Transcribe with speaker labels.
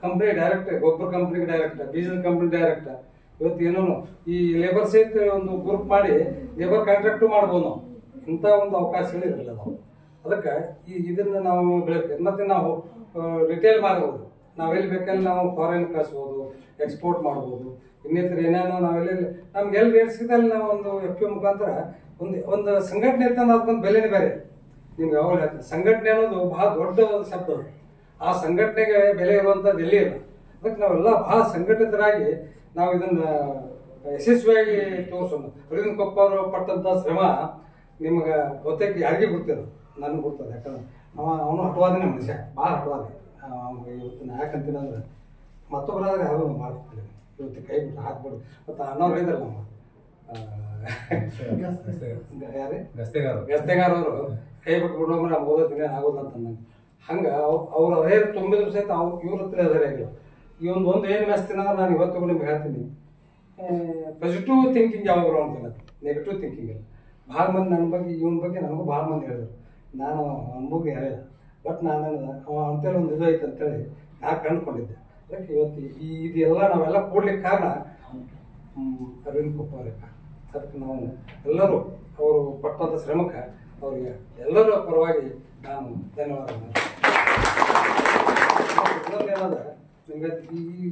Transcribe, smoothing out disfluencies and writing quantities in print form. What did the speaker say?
Speaker 1: Company direct, ಗೊಬ್ಬರ ಕಂಪ್ನಿಗೆ direct, ಬೀಜದ ಕಂಪ್ನಿ ಡೈರೆಕ್ಟ್. ಇವತ್ತು ಏನೋ ಈ ಲೇಬರ್ ಸಹಿತ ಒಂದು ಗ್ರೂಪ್ ಮಾಡಿ ಲೇಬರ್ ಕಾಂಟ್ರಾಕ್ಟು ಮಾಡ್ಬೋದು ನಾವು. ಇಂಥ ಒಂದು ಅವಕಾಶಗಳು ಇರಲಿಲ್ಲ ನಾವು. ಅದಕ್ಕೆ ಇದನ್ನ ನಾವು ಬೆಳಬೇಕು. ಮತ್ತೆ ನಾವು ರಿಟೇಲ್ ಮಾಡ್ಬೋದು, ನಾವೆಲ್ಲಿ ಬೇಕಲ್ಲಿ ನಾವು ಫಾರಿನ್ ಕಳಿಸ್ಬೋದು, ಎಕ್ಸ್ಪೋರ್ಟ್ ಮಾಡ್ಬೋದು. ಇನ್ನಿತರ ಏನೇನೋ ನಾವೆಲ್ಲಿ ನಮ್ಗೆ ಎಲ್ಲಿ ರೇಟ್ ಸಿಗದಲ್ಲಿ ನಾವು ಒಂದು FPO ಮುಖಾಂತರ ಒಂದು ಸಂಘಟನೆ ಇರ್ತಂದ್ರೆ ಅದಕ್ಕೊಂದು ಬೆಲೆನೇ ಬೇರೆ. ನಿಮ್ಗೆ ಯಾವಾಗ ಹೇಳ್ತೀನಿ, ಸಂಘಟನೆ ಅನ್ನೋದು ಬಹಳ ದೊಡ್ಡ ಒಂದು ಶಬ್ದ. ಆ ಸಂಘಟನೆಗೆ ಬೆಲೆ ಇರುವಂಥದ್ದು ಎಲ್ಲಿ ಇಲ್ಲ. ಅದಕ್ಕೆ ನಾವೆಲ್ಲ ಬಹಳ ಸಂಘಟಿತರಾಗಿ ನಾವು ಇದನ್ನ ಯಶಸ್ವಿಯಾಗಿ ತೋರಿಸೋಣ. ಅರವಿಂದ್ ಕೊಪ್ಪ ಅವರು ಪಟ್ಟಂತ ಶ್ರಮ ನಿಮ್ಗೆ ಗೊತ್ತಕ್ಕೆ ಯಾರಿಗೆ ಗೊತ್ತಿಲ್ಲ, ನನಗೆ ಗೊತ್ತದ. ಯಾಕಂದ್ರೆ ಅವನು ಹಟವಾದನೇ ಮನುಷ್ಯ, ಭಾಳ ಹಟವಾದೆ. ಇವತ್ತಿನ ಯಾಕಂತೀನಂದ್ರೆ ಮತ್ತೊಬ್ಬರಾದ್ರೆ ಯಾರು ಮಾಡ್ತಿರ್ತೀವಿ, ಇವತ್ತು ಕೈ ಬಿಟ್ಟು ಹಾಕ್ಬಿಡು. ಮತ್ತು ಅನ್ನೋರು ಹೇಳಿದ್ರಲ್ಲ ನಮ್ಮ ಗಸ್ತೆಗಾರ ಅವರು ಕೈ ಬಿಟ್ಬಿಡು ಅಂದ್ರೆ ನಮ್ಗೆ ಓದೋದಿನ ಆಗೋದಂತ ನಂಗೆ. ಹಂಗೆ ಅವ್ರು ಅದೇ ತುಂಬಿದ್ರು ಸಹಿತ ಇವ್ರ ಹತ್ರ ಅದೇ ಆಗಿಲ್ಲ. ಈ ಒಂದು ಏನು ಮೆಸ್ತೀನಿ ಅಂದ್ರೆ ನಾನು ಇವತ್ತು ನಿಮ್ಗೆ ಹೇಳ್ತೀನಿ, ಪಾಸಿಟಿವ್ ಥಿಂಕಿಂಗ್ ಯಾವಾಗ ಅಂತಿಲ್ಲ, ನೆಗೆಟಿವ್ ಥಿಂಕಿಂಗ್ ಇಲ್ಲ. ಭಾಳ ಮಂದಿ ನನ್ನ ಬಗ್ಗೆ ಇವನ ಬಗ್ಗೆ ನನಗೂ ಭಾಳ ಮಂದಿ ಹೇಳಿದ್ರು, ನಾನು ಅವನ ಬಗ್ಗೆ ಹೇಳಿಲ್ಲ. ಬಟ್ ನಾನು ಅವ ಅಂತೇಳಿ ಒಂದು ಇದು ಐತೆ ಅಂತೇಳಿ ನಾನು ಕಂಡುಕೊಂಡಿದ್ದೆ. ಅದಕ್ಕೆ ಇವತ್ತು ಇದೆಲ್ಲ ನಾವೆಲ್ಲ ಕೂಡ್ಲಿಕ್ಕೆ ಕಾರಣ ಅರವಿಂದ್ ಕೊಪ್ಪ ಅವ್ರಿಗೆ. ಅದಕ್ಕೆ ನಾವು ಎಲ್ಲರೂ ಅವರು ಪಟ್ಟಂಥ ಶ್ರಮಕ್ಕೆ ಅವರಿಗೆ ಎಲ್ಲರ ಪರವಾಗಿ ನಾನು ಧನ್ಯವಾದ. ಏನಂದ್ರೆ ನಿಮಗೆ ಈ